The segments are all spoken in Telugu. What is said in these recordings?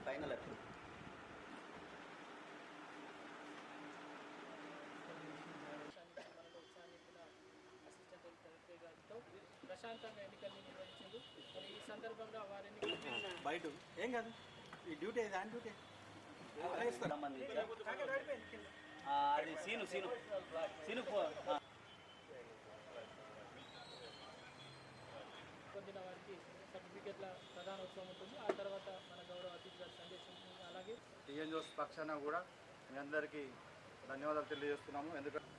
ఫైనల్ అప్పుడు ప్రశాంతంగా ఎన్నికల్ని నిర్వహించారు. మరి ఈ సందర్భంగా వారిని బయట ఏం కాదు ఈ డ్యూటీ దాని డ్యూటీ అది సీను సీను సీను పొందిన వారికి సర్టిఫికేట్ల ప్రధానోత్సవం ఉంటుంది. ఆ తర్వాత మన గౌరవ అతిథి గారి సందేశం అలాగే టీఎన్జిఓస్ పక్షాన కూడా మీ అందరికీ ధన్యవాదాలు తెలియజేస్తున్నాము. ఎందుకంటే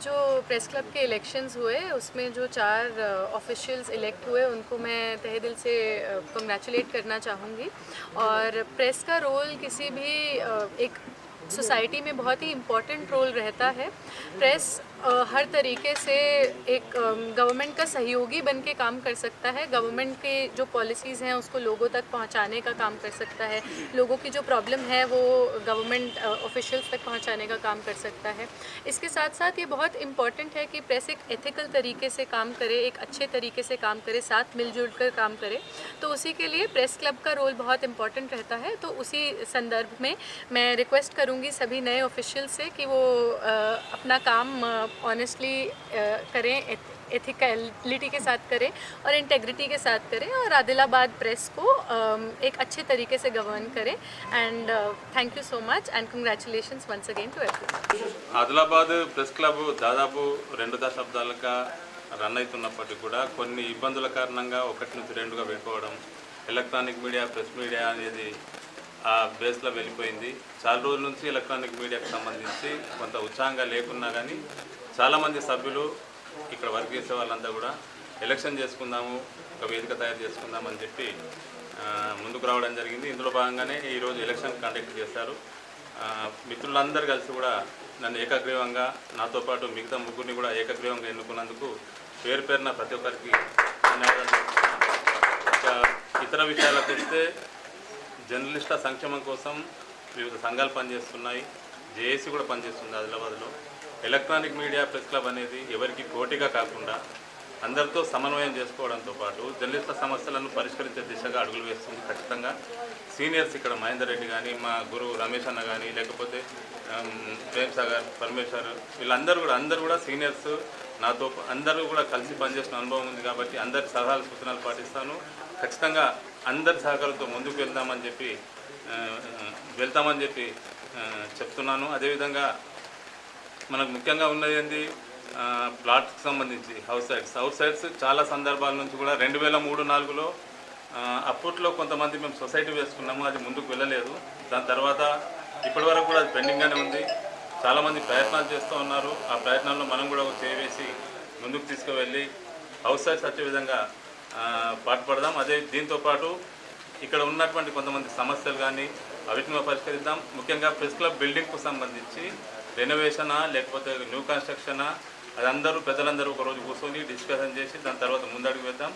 जो प्रेस क्लब के इलेक्शंस हुए उसमें जो 4 ऑफिशियल्स इलेक्ट हुए उनको मैं तहे दिल से कंग्रेचुलेट करना चाहूँगी। और प्रेस का रोल किसी भी एक सोसाइटी में बहुत ही इम्पोर्टेंट रोल रहता है। प्रेस हर तरीके से एक गवर्नमेंट का सहयोगी बन के काम कर सकता है। गवर्नमेंट के जो पॉलिसीज़ हैं उसको लोगों तक पहुंचाने का काम कर सकता है। लोगों की जो प्रॉब्लम है वो गवर्नमेंट ऑफिशियल्स तक पहुंचाने का काम कर सकता है। इसके साथ साथ ये बहुत इम्पॉर्टेंट है कि प्रेस एक एथिकल तरीके से काम करे, एक अच्छे तरीके से काम करे, साथ मिलजुल कर काम करे। तो उसी के लिए प्रेस क्लब का रोल बहुत इम्पॉर्टेंट रहता है। तो उसी संदर्भ में मैं रिक्वेस्ट करूँगी सभी नए ऑफिशियल से कि वो अपना काम ऑनेस्टली करें, एथिकलिटी के साथ करें और इंटेग्रिटी के साथ करें और आदिलाबाद प्रेस को एक अच्छे तरीके से गवर्न करें। And thank you so much and congratulations once again to everyone. Adilabad press club దాదాపు 2 దశాబ్దాలుగా రన్ అవుతున్నప్పటికీ కూడా కొన్ని ఇబ్బందుల కారణంగా 1 నుంచి 2గా వెళ్ళిపోవడం, ఎలక్ట్రానిక్ మీడియా ప్రెస్ మీడియా అనేది ఆ బేస్లో వెళ్ళిపోయింది. చాలా రోజుల నుంచి ఎలక్ట్రానిక్ మీడియాకు సంబంధించి కొంత ఉత్సాహంగా లేకున్నా కానీ చాలామంది సభ్యులు ఇక్కడ వర్క్ చేసే వాళ్ళంతా కూడా ఎలక్షన్ చేసుకుందాము, ఒక వేదిక తయారు చేసుకుందామని చెప్పి ముందుకు రావడం జరిగింది. ఇందులో భాగంగానే ఈరోజు ఎలక్షన్ కండక్ట్ చేశారు. మిత్రులందరూ కలిసి కూడా నన్ను ఏకగ్రీవంగా, నాతో పాటు మిగతా ముగ్గురిని కూడా ఏకగ్రీవంగా ఎన్నుకున్నందుకు పేరు పేరున ప్రతి ఒక్కరికి ధన్యవాదాలు. ఇతర విషయాలకు వస్తే జర్నలిస్టుల సంక్షేమం కోసం వివిధ సంఘాలు పనిచేస్తున్నాయి. జేఏసీ కూడా పనిచేస్తుంది ఆదిలాబాద్లో. ఎలక్ట్రానిక్ మీడియా ప్రెస్ క్లబ్ అనేది ఎవరికి పోటీగా కాకుండా అందరితో సమన్వయం చేసుకోవడంతో పాటు జర్నలిస్టుల సమస్యలను పరిష్కరించే దిశగా అడుగులు వేస్తుంది. ఖచ్చితంగా సీనియర్స్ ఇక్కడ మహేందర్ రెడ్డి కానీ, మా గురువు రమేష్ అన్న కానీ, లేకపోతే ప్రేమ్ సాగర్, పరమేశ్వర్, వీళ్ళందరూ కూడా సీనియర్స్, నాతో అందరూ కూడా కలిసి పనిచేసిన అనుభవం ఉంది కాబట్టి అందరి సలహాలు సూచనలు పాటిస్తాను. ఖచ్చితంగా అందరి సహకారంతో ముందుకు వెళ్తామని చెప్పి చెప్తున్నాను. అదేవిధంగా మనకు ముఖ్యంగా ఉన్నది ఏంటి, ప్లాట్కి సంబంధించి హౌస్ సైట్స్ చాలా సందర్భాల నుంచి కూడా 2003-4లో అప్పట్లో కొంతమంది మేము సొసైటీ వేసుకున్నాము, అది ముందుకు వెళ్ళలేదు. దాని తర్వాత ఇప్పటి వరకు కూడా అది పెండింగ్గానే ఉంది. చాలామంది ప్రయత్నాలు చేస్తూ ఉన్నారు. ఆ ప్రయత్నాల్లో మనం కూడా చేసి ముందుకు తీసుకువెళ్ళి హౌస్ సైట్స్ వచ్చే విధంగా పాటుపడదాం. అదే దీంతోపాటు ఇక్కడ ఉన్నటువంటి కొంతమంది సమస్యలు కానీ అవిటిని పరిష్కరిద్దాం. ముఖ్యంగా ప్రెస్ క్లబ్ బిల్డింగ్కు సంబంధించి రెనోవేషనా లేకపోతే న్యూ కన్స్ట్రక్షనా, అది అందరూ పెద్దలందరూ ఒకరోజు కూర్చొని డిస్కషన్ చేసి దాని తర్వాత ముందడుగు వేద్దాం.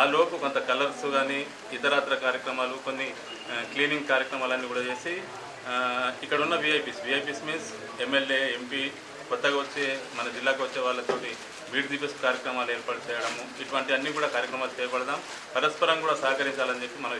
ఆ లోపు కొంత కలర్స్ కానీ ఇతరత్ర కార్యక్రమాలు, కొన్ని క్లీనింగ్ కార్యక్రమాలన్నీ కూడా చేసి ఇక్కడ ఉన్న విఐపీస్ మీన్స్ ఎమ్మెల్యే, ఎంపీ, కొత్తగా వచ్చే మన జిల్లాకు వచ్చే వాళ్ళతోటి వీడి దీపస్ కార్యక్రమాలు ఏర్పాటు చేయడము, ఇటువంటి అన్నీ కూడా కార్యక్రమాలు చేపడదాం. పరస్పరం కూడా సహకరించాలని చెప్పి మనం